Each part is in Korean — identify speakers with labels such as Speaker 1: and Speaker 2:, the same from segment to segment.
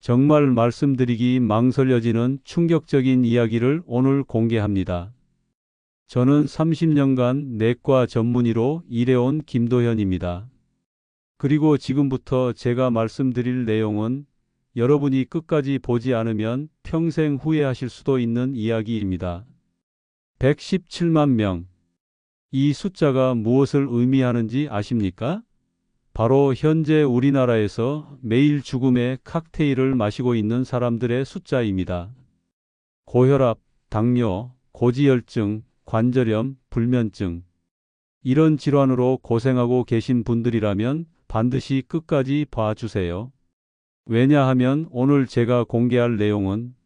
Speaker 1: 정말 말씀드리기 망설여지는 충격적인 이야기를 오늘 공개합니다. 저는 30년간 내과 전문의로 일해온 김도현입니다. 그리고 지금부터 제가 말씀드릴 내용은 여러분이 끝까지 보지 않으면 평생 후회하실 수도 있는 이야기입니다. 117만 명. 이 숫자가 무엇을 의미하는지 아십니까? 바로 현재 우리나라에서 매일 죽음의 칵테일을 마시고 있는 사람들의 숫자입니다. 고혈압, 당뇨, 고지혈증, 관절염, 불면증. 이런 질환으로 고생하고 계신 분들이라면 반드시 끝까지 봐주세요. 왜냐하면 오늘 제가 공개할 내용은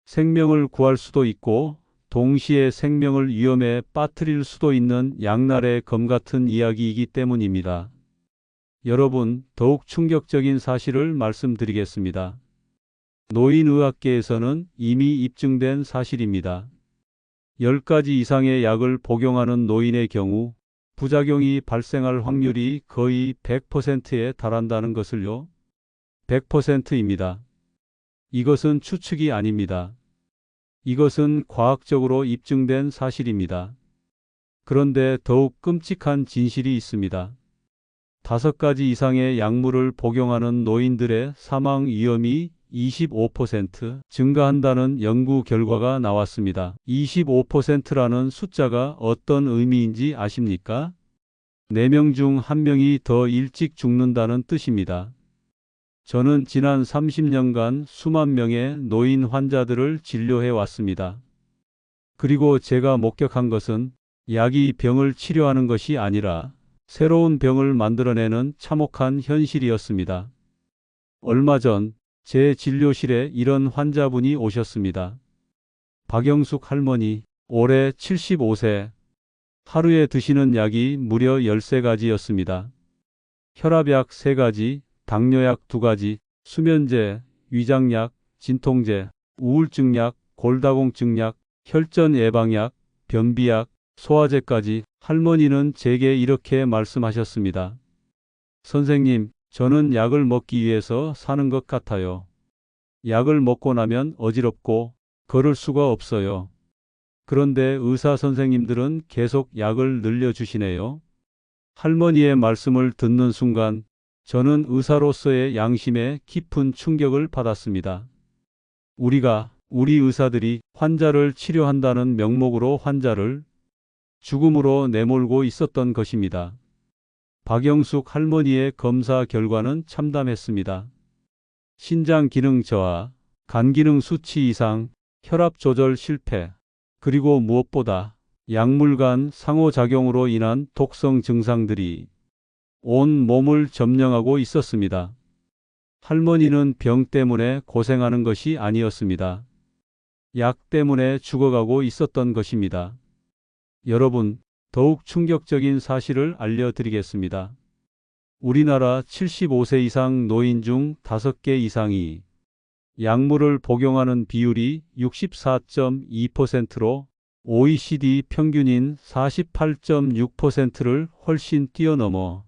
Speaker 1: 생명을 구할 수도 있고 동시에 생명을 위험에 빠뜨릴 수도 있는 양날의 검 같은 이야기이기 때문입니다. 여러분, 더욱 충격적인 사실을 말씀드리겠습니다. 노인의학계에서는 이미 입증된 사실입니다. 10가지 이상의 약을 복용하는 노인의 경우 부작용이 발생할 확률이 거의 100%에 달한다는 것을요. 100%입니다. 이것은 추측이 아닙니다. 이것은 과학적으로 입증된 사실입니다. 그런데 더욱 끔찍한 진실이 있습니다. 5가지 이상의 약물을 복용하는 노인들의 사망 위험이 25% 증가한다는 연구 결과가 나왔습니다. 25%라는 숫자가 어떤 의미인지 아십니까? 4명 중 1명이 더 일찍 죽는다는 뜻입니다. 저는 지난 30년간 수만 명의 노인 환자들을 진료해 왔습니다. 그리고 제가 목격한 것은 약이 병을 치료하는 것이 아니라 새로운 병을 만들어내는 참혹한 현실이었습니다. 얼마 전 제 진료실에 이런 환자분이 오셨습니다. 박영숙 할머니, 올해 75세. 하루에 드시는 약이 무려 13가지였습니다. 혈압약 3가지, 당뇨약 2가지, 수면제, 위장약, 진통제, 우울증약, 골다공증약, 혈전 예방약, 변비약, 소화제까지. 할머니는 제게 이렇게 말씀하셨습니다. 선생님, 저는 약을 먹기 위해서 사는 것 같아요. 약을 먹고 나면 어지럽고 걸을 수가 없어요. 그런데 의사 선생님들은 계속 약을 늘려주시네요. 할머니의 말씀을 듣는 순간 저는 의사로서의 양심에 깊은 충격을 받았습니다. 우리 의사들이 환자를 치료한다는 명목으로 환자를 죽음으로 내몰고 있었던 것입니다. 박영숙 할머니의 검사 결과는 참담했습니다. 신장 기능 저하, 간 기능 수치 이상, 혈압 조절 실패, 그리고 무엇보다 약물 간 상호작용으로 인한 독성 증상들이 온 몸을 점령하고 있었습니다. 할머니는 병 때문에 고생하는 것이 아니었습니다. 약 때문에 죽어가고 있었던 것입니다. 여러분, 더욱 충격적인 사실을 알려드리겠습니다. 우리나라 75세 이상 노인 중 5개 이상이 약물을 복용하는 비율이 64.2%로 OECD 평균인 48.6%를 훨씬 뛰어넘어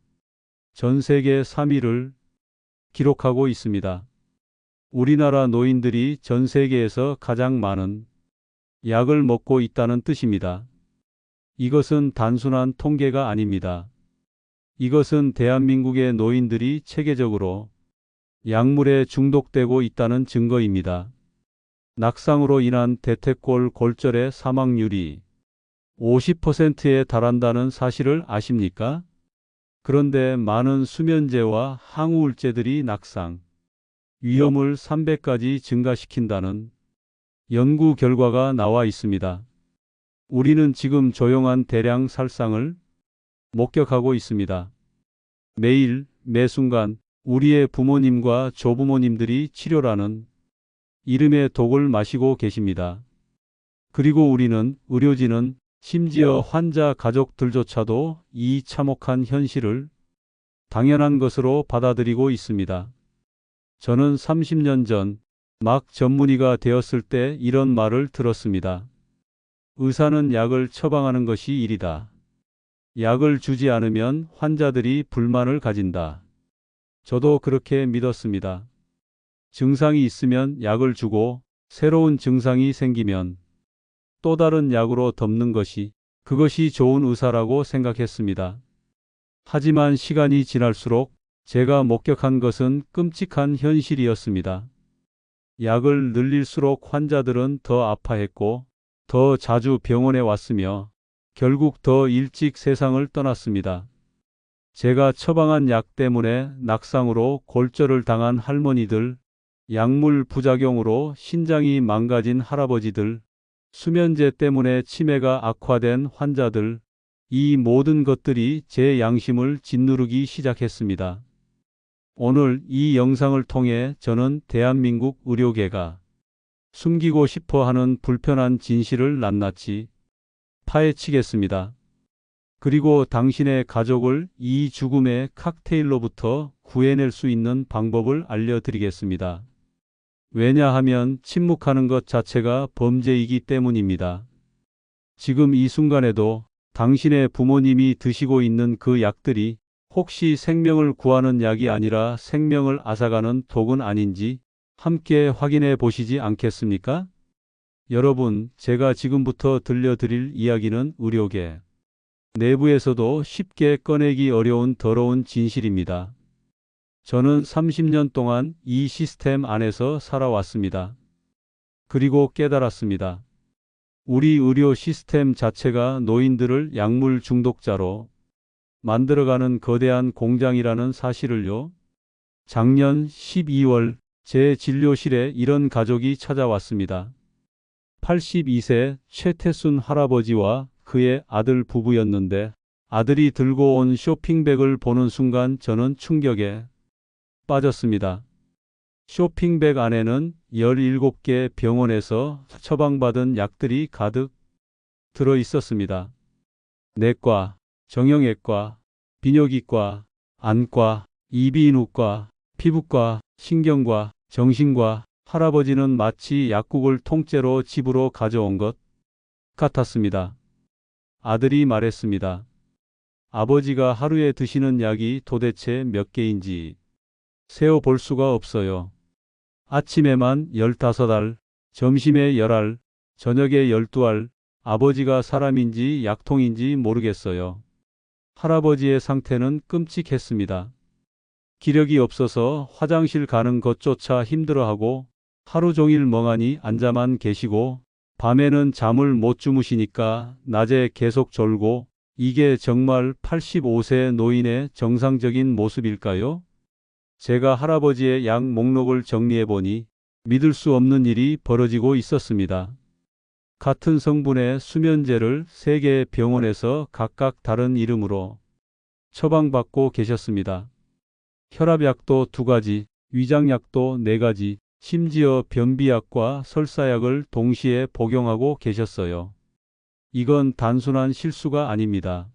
Speaker 1: 전 세계 3위를 기록하고 있습니다. 우리나라 노인들이 전 세계에서 가장 많은 약을 먹고 있다는 뜻입니다. 이것은 단순한 통계가 아닙니다. 이것은 대한민국의 노인들이 체계적으로 약물에 중독되고 있다는 증거입니다. 낙상으로 인한 대퇴골 골절의 사망률이 50%에 달한다는 사실을 아십니까? 그런데 많은 수면제와 항우울제들이 낙상 위험을 300가지 증가시킨다는 연구 결과가 나와 있습니다. 우리는 지금 조용한 대량 살상을 목격하고 있습니다. 매일, 매 순간 우리의 부모님과 조부모님들이 치료라는 이름의 독을 마시고 계십니다. 그리고 우리는, 의료진은, 심지어 환자 가족들조차도 이 참혹한 현실을 당연한 것으로 받아들이고 있습니다. 저는 30년 전 막 전문의가 되었을 때 이런 말을 들었습니다. 의사는 약을 처방하는 것이 일이다. 약을 주지 않으면 환자들이 불만을 가진다. 저도 그렇게 믿었습니다. 증상이 있으면 약을 주고 새로운 증상이 생기면 또 다른 약으로 덮는 것이 그것이 좋은 의사라고 생각했습니다. 하지만 시간이 지날수록 제가 목격한 것은 끔찍한 현실이었습니다. 약을 늘릴수록 환자들은 더 아파했고 더 자주 병원에 왔으며 결국 더 일찍 세상을 떠났습니다. 제가 처방한 약 때문에 낙상으로 골절을 당한 할머니들, 약물 부작용으로 신장이 망가진 할아버지들, 수면제 때문에 치매가 악화된 환자들, 이 모든 것들이 제 양심을 짓누르기 시작했습니다. 오늘 이 영상을 통해 저는 대한민국 의료계가 숨기고 싶어 하는 불편한 진실을 낱낱이 파헤치겠습니다. 그리고 당신의 가족을 이 죽음의 칵테일로부터 구해낼 수 있는 방법을 알려드리겠습니다. 왜냐하면 침묵하는 것 자체가 범죄이기 때문입니다. 지금 이 순간에도 당신의 부모님이 드시고 있는 그 약들이 혹시 생명을 구하는 약이 아니라 생명을 앗아가는 독은 아닌지 함께 확인해 보시지 않겠습니까? 여러분, 제가 지금부터 들려드릴 이야기는 의료계 내부에서도 쉽게 꺼내기 어려운 더러운 진실입니다. 저는 30년 동안 이 시스템 안에서 살아왔습니다. 그리고 깨달았습니다. 우리 의료 시스템 자체가 노인들을 약물 중독자로 만들어가는 거대한 공장이라는 사실을요. 작년 12월 제 진료실에 이런 가족이 찾아왔습니다. 82세 최태순 할아버지와 그의 아들 부부였는데 아들이 들고 온 쇼핑백을 보는 순간 저는 충격에 빠졌습니다. 쇼핑백 안에는 17개 병원에서 처방받은 약들이 가득 들어 있었습니다. 내과, 정형외과, 비뇨기과, 안과, 이비인후과, 피부과, 신경과, 정신과, 할아버지는 마치 약국을 통째로 집으로 가져온 것 같았습니다. 아들이 말했습니다. 아버지가 하루에 드시는 약이 도대체 몇 개인지 세어볼 수가 없어요. 아침에만 15알, 점심에 10알, 저녁에 12알, 아버지가 사람인지 약통인지 모르겠어요. 할아버지의 상태는 끔찍했습니다. 기력이 없어서 화장실 가는 것조차 힘들어하고 하루 종일 멍하니 앉아만 계시고 밤에는 잠을 못 주무시니까 낮에 계속 졸고 이게 정말 85세 노인의 정상적인 모습일까요? 제가 할아버지의 약 목록을 정리해 보니 믿을 수 없는 일이 벌어지고 있었습니다. 같은 성분의 수면제를 3개의 병원에서 각각 다른 이름으로 처방받고 계셨습니다. 혈압약도 2가지, 위장약도 4가지, 심지어 변비약과 설사약을 동시에 복용하고 계셨어요. 이건 단순한 실수가 아닙니다.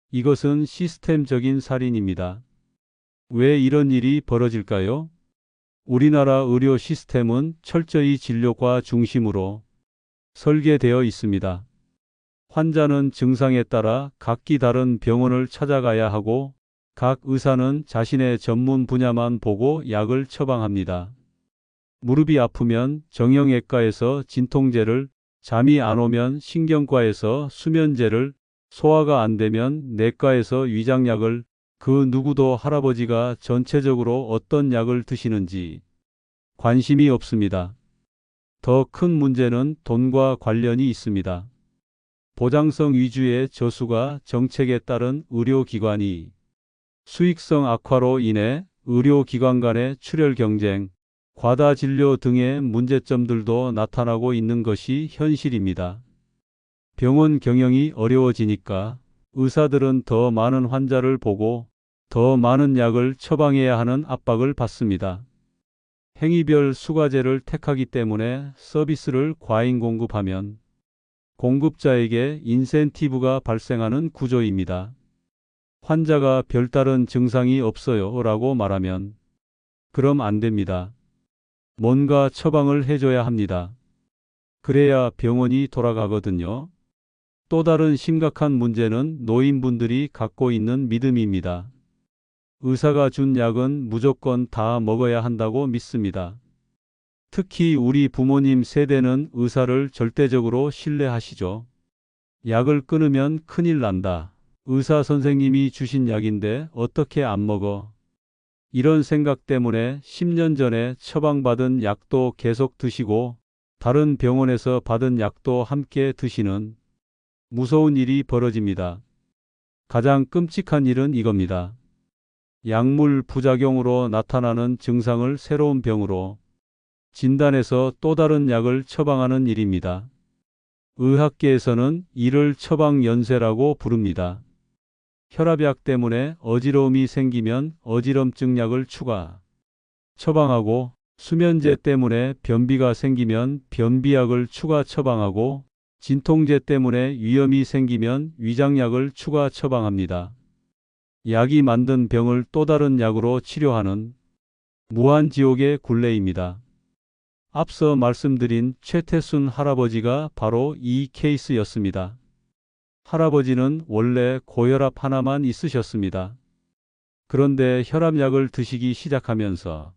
Speaker 1: 이것은 시스템적인 살인입니다. 왜 이런 일이 벌어질까요? 우리나라 의료 시스템은 철저히 진료과 중심으로 설계되어 있습니다. 환자는 증상에 따라 각기 다른 병원을 찾아가야 하고 각 의사는 자신의 전문 분야만 보고 약을 처방합니다. 무릎이 아프면 정형외과에서 진통제를, 잠이 안 오면 신경과에서 수면제를, 소화가 안 되면 내과에서 위장약을, 그 누구도 할아버지가 전체적으로 어떤 약을 드시는지 관심이 없습니다. 더 큰 문제는 돈과 관련이 있습니다. 보장성 위주의 저수가 정책에 따른 의료기관이 수익성 악화로 인해 의료기관 간의 출혈 경쟁, 과다 진료 등의 문제점들도 나타나고 있는 것이 현실입니다. 병원 경영이 어려워지니까 의사들은 더 많은 환자를 보고 더 많은 약을 처방해야 하는 압박을 받습니다. 행위별 수가제를 택하기 때문에 서비스를 과잉 공급하면 공급자에게 인센티브가 발생하는 구조입니다. 환자가 별다른 증상이 없어요 라고 말하면 그럼 안 됩니다. 뭔가 처방을 해줘야 합니다. 그래야 병원이 돌아가거든요. 또 다른 심각한 문제는 노인분들이 갖고 있는 믿음입니다. 의사가 준 약은 무조건 다 먹어야 한다고 믿습니다. 특히 우리 부모님 세대는 의사를 절대적으로 신뢰하시죠. 약을 끊으면 큰일 난다. 의사 선생님이 주신 약인데 어떻게 안 먹어? 이런 생각 때문에 10년 전에 처방받은 약도 계속 드시고 다른 병원에서 받은 약도 함께 드시는 무서운 일이 벌어집니다. 가장 끔찍한 일은 이겁니다. 약물 부작용으로 나타나는 증상을 새로운 병으로 진단해서 또 다른 약을 처방하는 일입니다. 의학계에서는 이를 처방연쇄라고 부릅니다. 혈압약 때문에 어지러움이 생기면 어지럼증 약을 추가 처방하고, 수면제 때문에 변비가 생기면 변비약을 추가 처방하고, 진통제 때문에 위염이 생기면 위장약을 추가 처방합니다. 약이 만든 병을 또 다른 약으로 치료하는 무한지옥의 굴레입니다. 앞서 말씀드린 최태순 할아버지가 바로 이 케이스였습니다. 할아버지는 원래 고혈압 하나만 있으셨습니다. 그런데 혈압약을 드시기 시작하면서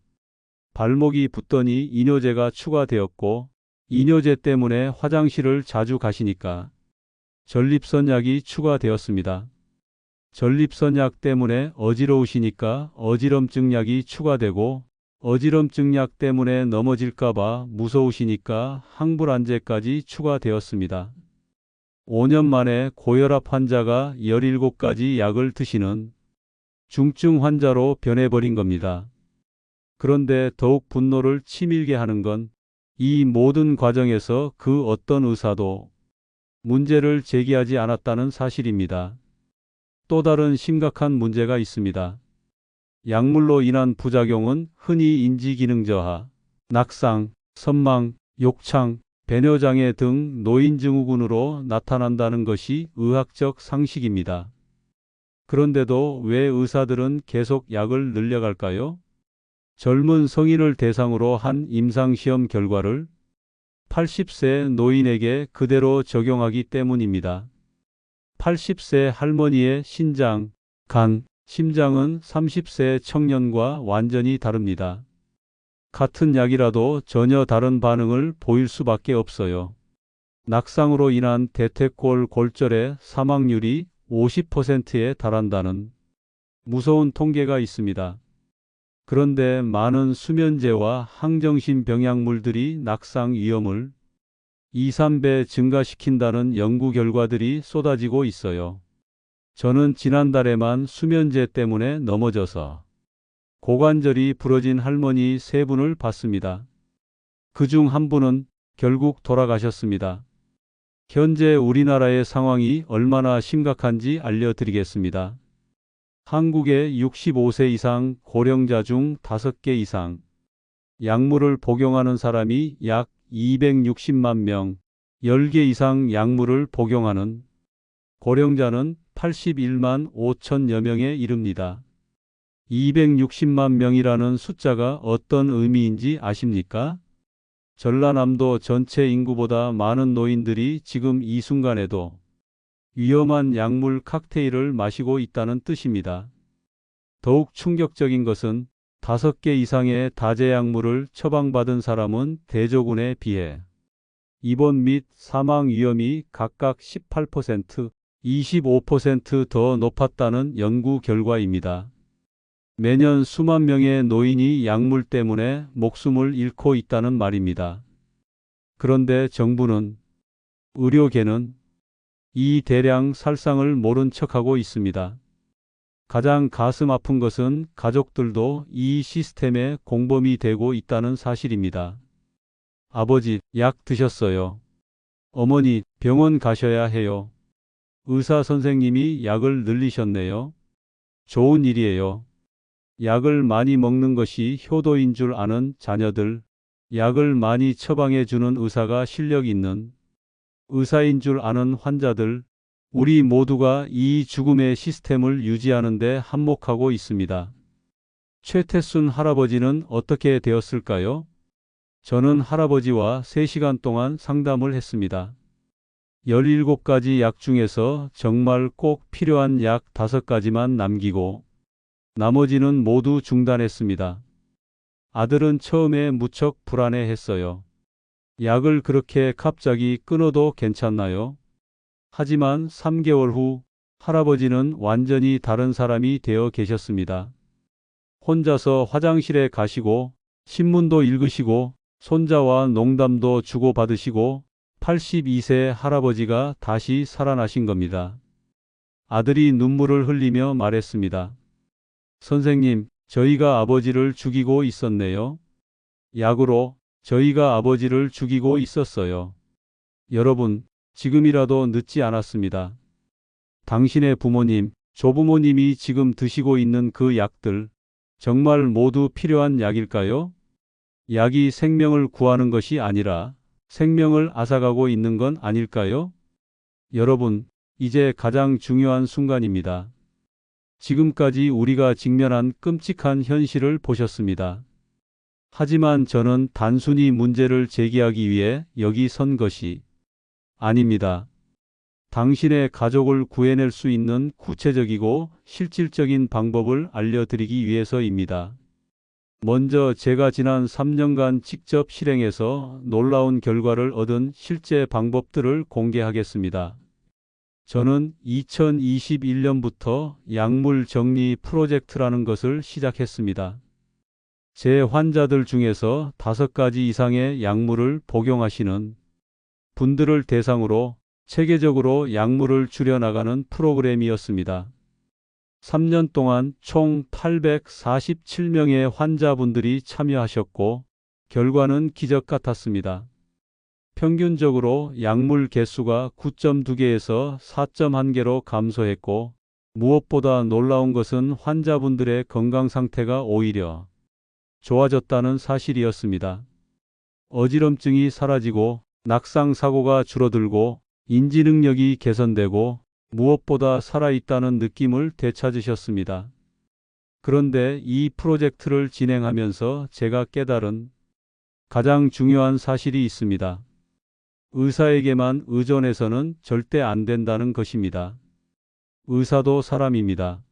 Speaker 1: 발목이 붓더니 이뇨제가 추가되었고, 이뇨제 때문에 화장실을 자주 가시니까 전립선약이 추가되었습니다. 전립선약 때문에 어지러우시니까 어지럼증약이 추가되고, 어지럼증약 때문에 넘어질까봐 무서우시니까 항불안제까지 추가되었습니다. 5년 만에 고혈압 환자가 17가지 약을 드시는 중증 환자로 변해버린 겁니다. 그런데 더욱 분노를 치밀게 하는 건 이 모든 과정에서 그 어떤 의사도 문제를 제기하지 않았다는 사실입니다. 또 다른 심각한 문제가 있습니다. 약물로 인한 부작용은 흔히 인지기능 저하, 낙상, 선망, 욕창, 배뇨장애 등 노인증후군으로 나타난다는 것이 의학적 상식입니다. 그런데도 왜 의사들은 계속 약을 늘려갈까요? 젊은 성인을 대상으로 한 임상시험 결과를 80세 노인에게 그대로 적용하기 때문입니다. 80세 할머니의 신장, 간, 심장은 30세 청년과 완전히 다릅니다. 같은 약이라도 전혀 다른 반응을 보일 수밖에 없어요. 낙상으로 인한 대퇴골 골절의 사망률이 50%에 달한다는 무서운 통계가 있습니다. 그런데 많은 수면제와 항정신 병약물들이 낙상 위험을 2, 3배 증가시킨다는 연구 결과들이 쏟아지고 있어요. 저는 지난달에만 수면제 때문에 넘어져서 고관절이 부러진 할머니 3분을 봤습니다. 그중 한 분은 결국 돌아가셨습니다. 현재 우리나라의 상황이 얼마나 심각한지 알려드리겠습니다. 한국의 65세 이상 고령자 중 5개 이상 약물을 복용하는 사람이 약 260만 명, 10개 이상 약물을 복용하는 고령자는 81만 5천여 명에 이릅니다. 260만 명이라는 숫자가 어떤 의미인지 아십니까? 전라남도 전체 인구보다 많은 노인들이 지금 이 순간에도 위험한 약물 칵테일을 마시고 있다는 뜻입니다. 더욱 충격적인 것은 5개 이상의 다제약물을 처방받은 사람은 대조군에 비해 입원 및 사망 위험이 각각 18%, 25% 더 높았다는 연구 결과입니다. 매년 수만 명의 노인이 약물 때문에 목숨을 잃고 있다는 말입니다. 그런데 정부는, 의료계는 이 대량 살상을 모른 척하고 있습니다. 가장 가슴 아픈 것은 가족들도 이 시스템의 공범이 되고 있다는 사실입니다. 아버지, 약 드셨어요. 어머니, 병원 가셔야 해요. 의사 선생님이 약을 늘리셨네요. 좋은 일이에요. 약을 많이 먹는 것이 효도인 줄 아는 자녀들, 약을 많이 처방해 주는 의사가 실력 있는 의사인 줄 아는 환자들, 우리 모두가 이 죽음의 시스템을 유지하는 데 한몫하고 있습니다. 최태순 할아버지는 어떻게 되었을까요? 저는 할아버지와 3시간 동안 상담을 했습니다. 17가지 약 중에서 정말 꼭 필요한 약 5가지만 남기고 나머지는 모두 중단했습니다. 아들은 처음에 무척 불안해했어요. 약을 그렇게 갑자기 끊어도 괜찮나요? 하지만 3개월 후 할아버지는 완전히 다른 사람이 되어 계셨습니다. 혼자서 화장실에 가시고 신문도 읽으시고 손자와 농담도 주고받으시고 82세 할아버지가 다시 살아나신 겁니다. 아들이 눈물을 흘리며 말했습니다. 선생님, 저희가 아버지를 죽이고 있었네요. 약으로 저희가 아버지를 죽이고 있었어요. 여러분, 지금이라도 늦지 않았습니다. 당신의 부모님, 조부모님이 지금 드시고 있는 그 약들, 정말 모두 필요한 약일까요? 약이 생명을 구하는 것이 아니라 생명을 앗아가고 있는 건 아닐까요? 여러분, 이제 가장 중요한 순간입니다. 지금까지 우리가 직면한 끔찍한 현실을 보셨습니다. 하지만 저는 단순히 문제를 제기하기 위해 여기 선 것이 아닙니다. 당신의 가족을 구해낼 수 있는 구체적이고 실질적인 방법을 알려드리기 위해서입니다. 먼저 제가 지난 3년간 직접 실행해서 놀라운 결과를 얻은 실제 방법들을 공개하겠습니다. 저는 2021년부터 약물 정리 프로젝트라는 것을 시작했습니다. 제 환자들 중에서 5가지 이상의 약물을 복용하시는 분들을 대상으로 체계적으로 약물을 줄여나가는 프로그램이었습니다. 3년 동안 총 847명의 환자분들이 참여하셨고 결과는 기적 같았습니다. 평균적으로 약물 개수가 9.2개에서 4.1개로 감소했고 무엇보다 놀라운 것은 환자분들의 건강 상태가 오히려 좋아졌다는 사실이었습니다. 어지럼증이 사라지고 낙상 사고가 줄어들고 인지 능력이 개선되고 무엇보다 살아있다는 느낌을 되찾으셨습니다. 그런데 이 프로젝트를 진행하면서 제가 깨달은 가장 중요한 사실이 있습니다. 의사에게만 의존해서는 절대 안 된다는 것입니다. 의사도 사람입니다.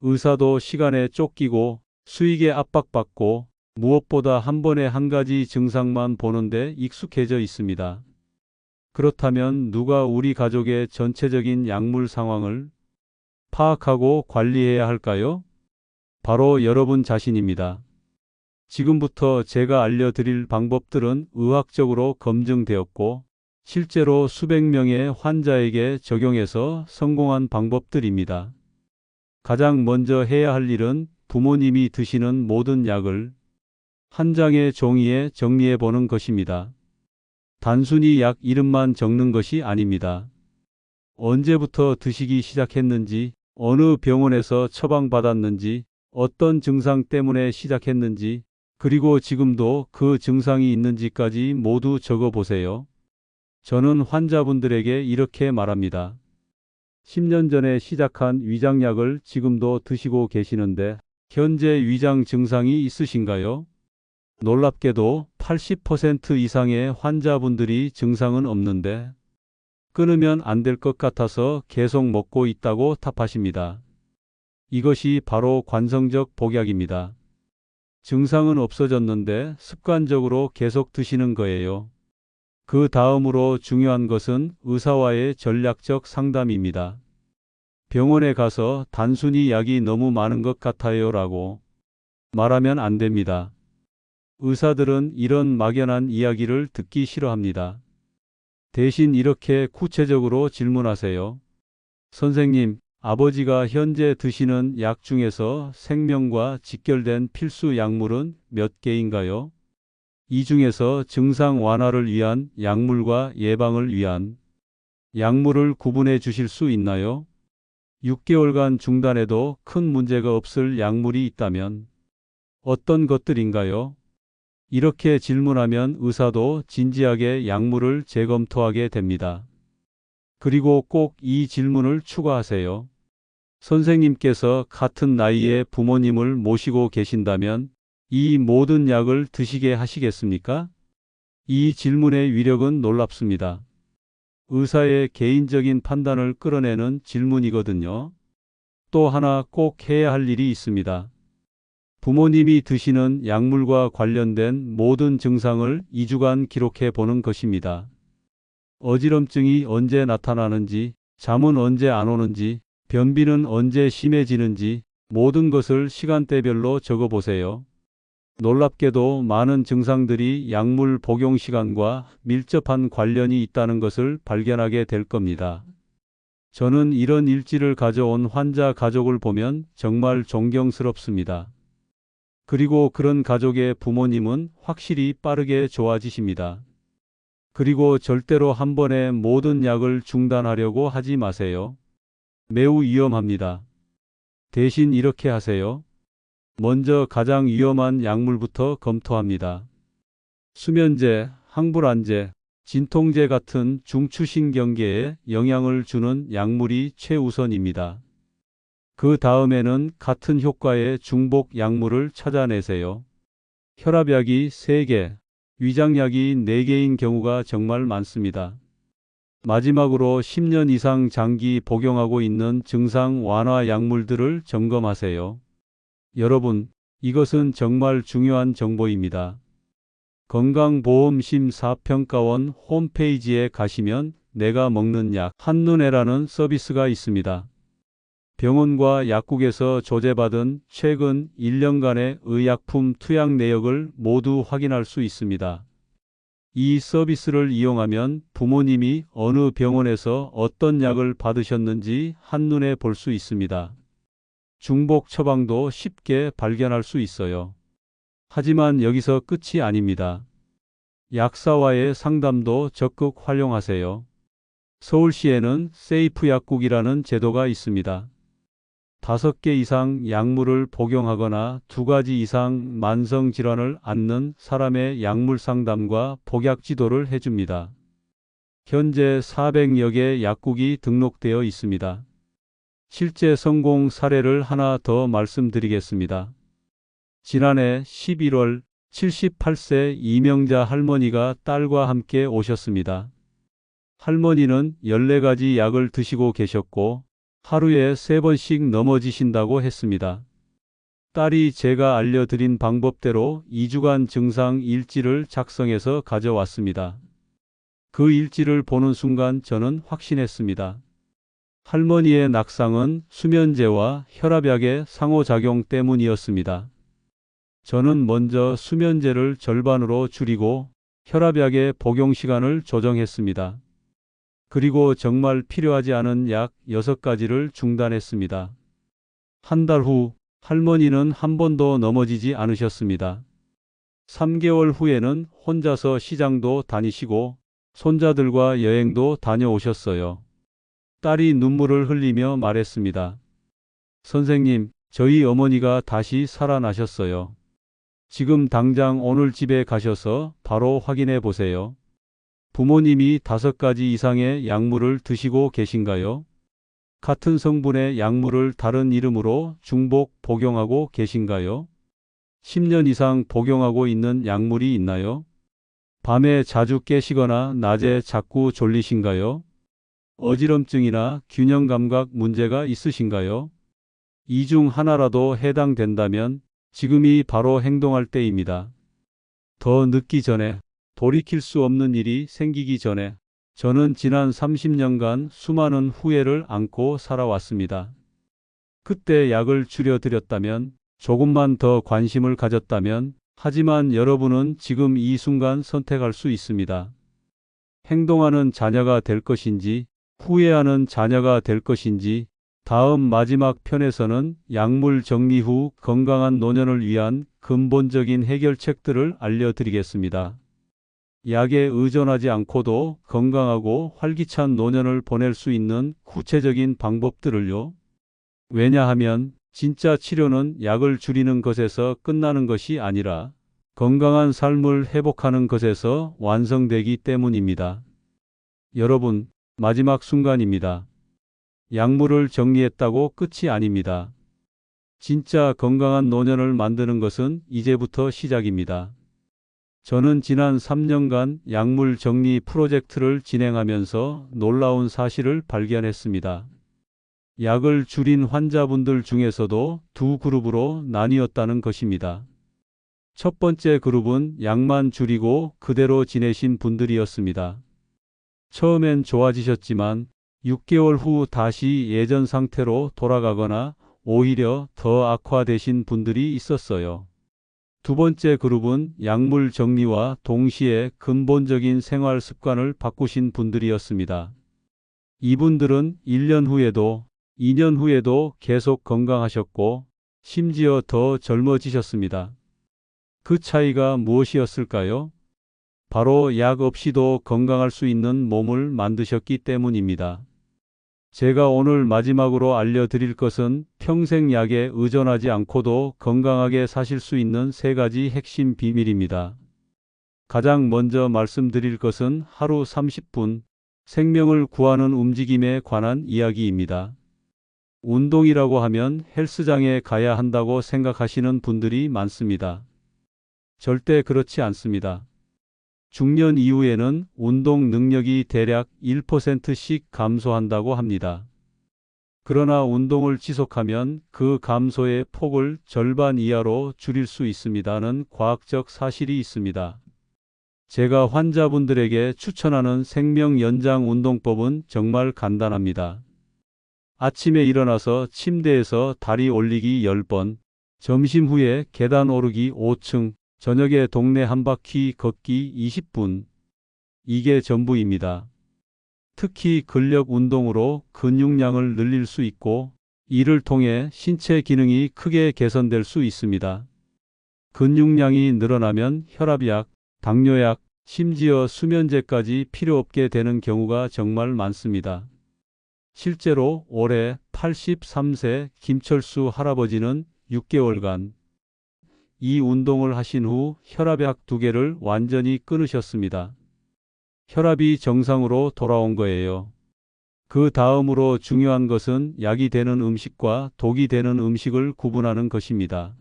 Speaker 1: 의사도 시간에 쫓기고 수익에 압박받고 무엇보다 한 번에 한 가지 증상만 보는데 익숙해져 있습니다. 그렇다면 누가 우리 가족의 전체적인 약물 상황을 파악하고 관리해야 할까요? 바로 여러분 자신입니다. 지금부터 제가 알려드릴 방법들은 의학적으로 검증되었고 실제로 수백 명의 환자에게 적용해서 성공한 방법들입니다. 가장 먼저 해야 할 일은 부모님이 드시는 모든 약을 한 장의 종이에 정리해 보는 것입니다. 단순히 약 이름만 적는 것이 아닙니다. 언제부터 드시기 시작했는지, 어느 병원에서 처방받았는지, 어떤 증상 때문에 시작했는지, 그리고 지금도 그 증상이 있는지까지 모두 적어 보세요. 저는 환자분들에게 이렇게 말합니다. 10년 전에 시작한 위장약을 지금도 드시고 계시는데 현재 위장 증상이 있으신가요? 놀랍게도 80% 이상의 환자분들이 증상은 없는데 끊으면 안 될 것 같아서 계속 먹고 있다고 답하십니다. 이것이 바로 관성적 복약입니다. 증상은 없어졌는데 습관적으로 계속 드시는 거예요. 그 다음으로 중요한 것은 의사와의 전략적 상담입니다. 병원에 가서 단순히 약이 너무 많은 것 같아요 라고 말하면 안 됩니다. 의사들은 이런 막연한 이야기를 듣기 싫어합니다. 대신 이렇게 구체적으로 질문하세요. 선생님, 아버지가 현재 드시는 약 중에서 생명과 직결된 필수 약물은 몇 개인가요? 이 중에서 증상 완화를 위한 약물과 예방을 위한 약물을 구분해 주실 수 있나요? 6개월간 중단해도 큰 문제가 없을 약물이 있다면 어떤 것들인가요? 이렇게 질문하면 의사도 진지하게 약물을 재검토하게 됩니다. 그리고 꼭 이 질문을 추가하세요. 선생님께서 같은 나이의 부모님을 모시고 계신다면 이 모든 약을 드시게 하시겠습니까? 이 질문의 위력은 놀랍습니다. 의사의 개인적인 판단을 끌어내는 질문이거든요. 또 하나 꼭 해야 할 일이 있습니다. 부모님이 드시는 약물과 관련된 모든 증상을 2주간 기록해 보는 것입니다. 어지럼증이 언제 나타나는지, 잠은 언제 안 오는지, 변비는 언제 심해지는지 모든 것을 시간대별로 적어 보세요. 놀랍게도 많은 증상들이 약물 복용 시간과 밀접한 관련이 있다는 것을 발견하게 될 겁니다. 저는 이런 일지를 가져온 환자 가족을 보면 정말 존경스럽습니다. 그리고 그런 가족의 부모님은 확실히 빠르게 좋아지십니다. 그리고 절대로 한 번에 모든 약을 중단하려고 하지 마세요. 매우 위험합니다. 대신 이렇게 하세요. 먼저 가장 위험한 약물부터 검토합니다. 수면제, 항불안제, 진통제 같은 중추신경계에 영향을 주는 약물이 최우선입니다. 그 다음에는 같은 효과의 중복 약물을 찾아내세요. 혈압약이 3개, 위장약이 4개인 경우가 정말 많습니다. 마지막으로 10년 이상 장기 복용하고 있는 증상 완화 약물들을 점검하세요. 여러분, 이것은 정말 중요한 정보입니다. 건강보험심사평가원 홈페이지에 가시면 내가 먹는 약 한눈에라는 서비스가 있습니다. 병원과 약국에서 조제받은 최근 1년간의 의약품 투약 내역을 모두 확인할 수 있습니다. 이 서비스를 이용하면 부모님이 어느 병원에서 어떤 약을 받으셨는지 한눈에 볼 수 있습니다. 중복 처방도 쉽게 발견할 수 있어요. 하지만 여기서 끝이 아닙니다. 약사와의 상담도 적극 활용하세요. 서울시에는 세이프 약국이라는 제도가 있습니다. 5개 이상 약물을 복용하거나 2가지 이상 만성질환을 앓는 사람의 약물 상담과 복약 지도를 해줍니다. 현재 400여 개 약국이 등록되어 있습니다. 실제 성공 사례를 하나 더 말씀드리겠습니다. 지난해 11월 78세 이명자 할머니가 딸과 함께 오셨습니다. 할머니는 14가지 약을 드시고 계셨고 하루에 3번씩 넘어지신다고 했습니다. 딸이 제가 알려드린 방법대로 2주간 증상 일지를 작성해서 가져왔습니다. 그 일지를 보는 순간 저는 확신했습니다. 할머니의 낙상은 수면제와 혈압약의 상호작용 때문이었습니다. 저는 먼저 수면제를 절반으로 줄이고 혈압약의 복용 시간을 조정했습니다. 그리고 정말 필요하지 않은 약 6가지를 중단했습니다. 한 달 후 할머니는 한 번도 넘어지지 않으셨습니다. 3개월 후에는 혼자서 시장도 다니시고 손자들과 여행도 다녀오셨어요. 딸이 눈물을 흘리며 말했습니다. 선생님, 저희 어머니가 다시 살아나셨어요. 지금 당장 오늘 집에 가셔서 바로 확인해 보세요. 부모님이 5가지 이상의 약물을 드시고 계신가요? 같은 성분의 약물을 다른 이름으로 중복 복용하고 계신가요? 10년 이상 복용하고 있는 약물이 있나요? 밤에 자주 깨시거나 낮에 자꾸 졸리신가요? 어지럼증이나 균형 감각 문제가 있으신가요? 이 중 하나라도 해당된다면 지금이 바로 행동할 때입니다. 더 늦기 전에, 돌이킬 수 없는 일이 생기기 전에 저는 지난 30년간 수많은 후회를 안고 살아왔습니다. 그때 약을 줄여드렸다면, 조금만 더 관심을 가졌다면, 하지만 여러분은 지금 이 순간 선택할 수 있습니다. 행동하는 자녀가 될 것인지, 후회하는 자녀가 될 것인지. 다음 마지막 편에서는 약물 정리 후 건강한 노년을 위한 근본적인 해결책들을 알려드리겠습니다. 약에 의존하지 않고도 건강하고 활기찬 노년을 보낼 수 있는 구체적인 방법들을요. 왜냐하면 진짜 치료는 약을 줄이는 것에서 끝나는 것이 아니라 건강한 삶을 회복하는 것에서 완성되기 때문입니다. 여러분, 마지막 순간입니다. 약물을 정리했다고 끝이 아닙니다. 진짜 건강한 노년을 만드는 것은 이제부터 시작입니다. 저는 지난 3년간 약물 정리 프로젝트를 진행하면서 놀라운 사실을 발견했습니다. 약을 줄인 환자분들 중에서도 두 그룹으로 나뉘었다는 것입니다. 첫 번째 그룹은 약만 줄이고 그대로 지내신 분들이었습니다. 처음엔 좋아지셨지만 6개월 후 다시 예전 상태로 돌아가거나 오히려 더 악화되신 분들이 있었어요. 두 번째 그룹은 약물 정리와 동시에 근본적인 생활 습관을 바꾸신 분들이었습니다. 이분들은 1년 후에도 2년 후에도 계속 건강하셨고 심지어 더 젊어지셨습니다. 그 차이가 무엇이었을까요? 바로 약 없이도 건강할 수 있는 몸을 만드셨기 때문입니다. 제가 오늘 마지막으로 알려드릴 것은 평생 약에 의존하지 않고도 건강하게 사실 수 있는 3가지 핵심 비밀입니다. 가장 먼저 말씀드릴 것은 하루 30분 생명을 구하는 움직임에 관한 이야기입니다. 운동이라고 하면 헬스장에 가야 한다고 생각하시는 분들이 많습니다. 절대 그렇지 않습니다. 중년 이후에는 운동 능력이 대략 1%씩 감소한다고 합니다. 그러나 운동을 지속하면 그 감소의 폭을 절반 이하로 줄일 수 있습니다는 과학적 사실이 있습니다. 제가 환자분들에게 추천하는 생명 연장 운동법은 정말 간단합니다. 아침에 일어나서 침대에서 다리 올리기 10번, 점심 후에 계단 오르기 5층, 저녁에 동네 한 바퀴 걷기 20분. 이게 전부입니다. 특히 근력 운동으로 근육량을 늘릴 수 있고 이를 통해 신체 기능이 크게 개선될 수 있습니다. 근육량이 늘어나면 혈압약, 당뇨약, 심지어 수면제까지 필요 없게 되는 경우가 정말 많습니다. 실제로 올해 83세 김철수 할아버지는 6개월간 이 운동을 하신 후 혈압약 2개를 완전히 끊으셨습니다. 혈압이 정상으로 돌아온 거예요. 그 다음으로 중요한 것은 약이 되는 음식과 독이 되는 음식을 구분하는 것입니다.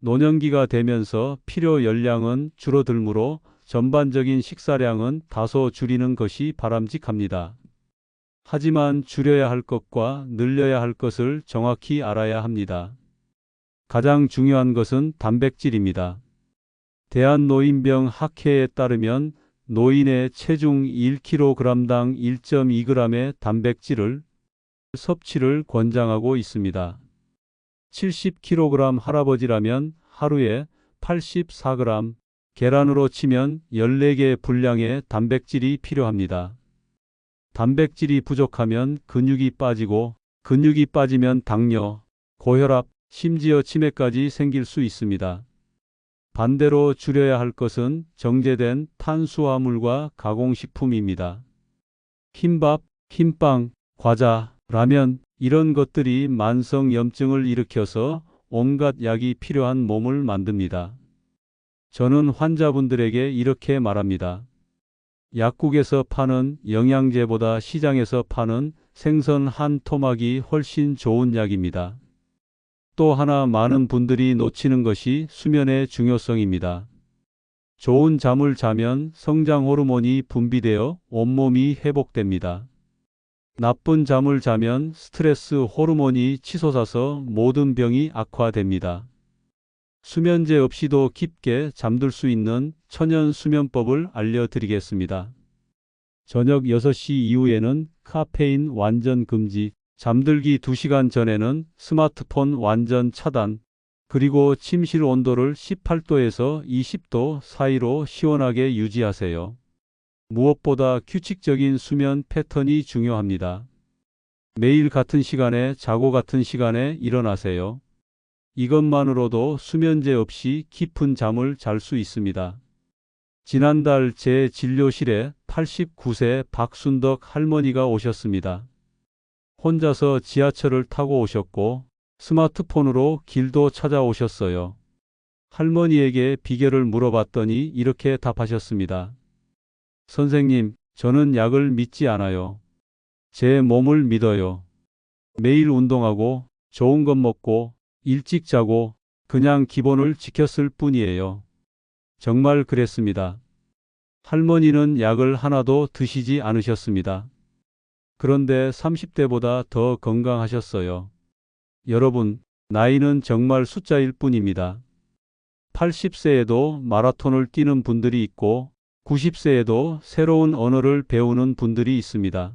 Speaker 1: 노년기가 되면서 필요 열량은 줄어들므로 전반적인 식사량은 다소 줄이는 것이 바람직합니다. 하지만 줄여야 할 것과 늘려야 할 것을 정확히 알아야 합니다. 가장 중요한 것은 단백질입니다. 대한노인병학회에 따르면 노인의 체중 1kg당 1.2g의 단백질을 섭취를 권장하고 있습니다. 70kg 할아버지라면 하루에 84g, 계란으로 치면 14개 분량의 단백질이 필요합니다. 단백질이 부족하면 근육이 빠지고 근육이 빠지면 당뇨, 고혈압, 심지어 치매까지 생길 수 있습니다. 반대로 줄여야 할 것은 정제된 탄수화물과 가공식품입니다. 흰밥, 흰빵, 과자, 라면 이런 것들이 만성염증을 일으켜서 온갖 약이 필요한 몸을 만듭니다. 저는 환자분들에게 이렇게 말합니다. 약국에서 파는 영양제보다 시장에서 파는 생선 한 토막이 훨씬 좋은 약입니다. 또 하나 많은 분들이 놓치는 것이 수면의 중요성입니다. 좋은 잠을 자면 성장 호르몬이 분비되어 온몸이 회복됩니다. 나쁜 잠을 자면 스트레스 호르몬이 치솟아서 모든 병이 악화됩니다. 수면제 없이도 깊게 잠들 수 있는 천연 수면법을 알려드리겠습니다. 저녁 6시 이후에는 카페인 완전 금지, 잠들기 2시간 전에는 스마트폰 완전 차단, 그리고 침실 온도를 18도에서 20도 사이로 시원하게 유지하세요. 무엇보다 규칙적인 수면 패턴이 중요합니다. 매일 같은 시간에 자고 같은 시간에 일어나세요. 이것만으로도 수면제 없이 깊은 잠을 잘 수 있습니다. 지난달 제 진료실에 89세 박순덕 할머니가 오셨습니다. 혼자서 지하철을 타고 오셨고 스마트폰으로 길도 찾아오셨어요. 할머니에게 비결을 물어봤더니 이렇게 답하셨습니다. 선생님, 저는 약을 믿지 않아요. 제 몸을 믿어요. 매일 운동하고 좋은 것 먹고 일찍 자고 그냥 기본을 지켰을 뿐이에요. 정말 그랬습니다. 할머니는 약을 하나도 드시지 않으셨습니다. 그런데 30대보다 더 건강하셨어요. 여러분, 나이는 정말 숫자일 뿐입니다. 80세에도 마라톤을 뛰는 분들이 있고 90세에도 새로운 언어를 배우는 분들이 있습니다.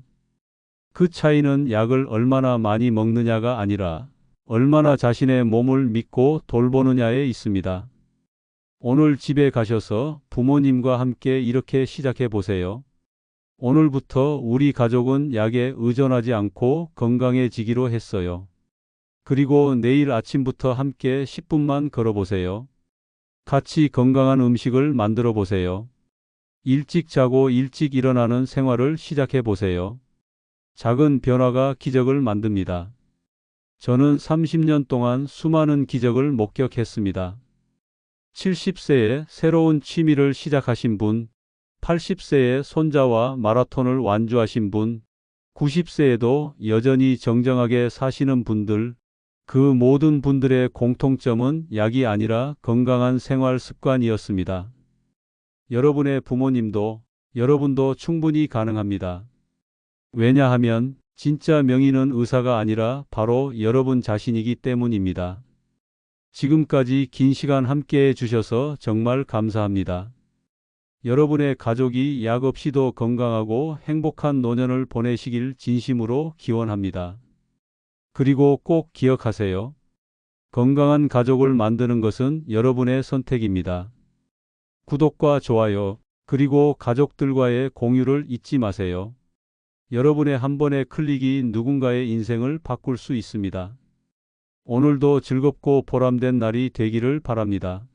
Speaker 1: 그 차이는 약을 얼마나 많이 먹느냐가 아니라 얼마나 자신의 몸을 믿고 돌보느냐에 있습니다. 오늘 집에 가셔서 부모님과 함께 이렇게 시작해 보세요. 오늘부터 우리 가족은 약에 의존하지 않고 건강해지기로 했어요. 그리고 내일 아침부터 함께 10분만 걸어보세요. 같이 건강한 음식을 만들어 보세요. 일찍 자고 일찍 일어나는 생활을 시작해 보세요. 작은 변화가 기적을 만듭니다. 저는 30년 동안 수많은 기적을 목격했습니다. 70세에 새로운 취미를 시작하신 분, 80세에 손자와 마라톤을 완주하신 분, 90세에도 여전히 정정하게 사시는 분들, 그 모든 분들의 공통점은 약이 아니라 건강한 생활 습관이었습니다. 여러분의 부모님도, 여러분도 충분히 가능합니다. 왜냐하면 진짜 명의는 의사가 아니라 바로 여러분 자신이기 때문입니다. 지금까지 긴 시간 함께 해주셔서 정말 감사합니다. 여러분의 가족이 약 없이도 건강하고 행복한 노년을 보내시길 진심으로 기원합니다. 그리고 꼭 기억하세요. 건강한 가족을 만드는 것은 여러분의 선택입니다. 구독과 좋아요, 그리고 가족들과의 공유를 잊지 마세요. 여러분의 한 번의 클릭이 누군가의 인생을 바꿀 수 있습니다. 오늘도 즐겁고 보람된 날이 되기를 바랍니다.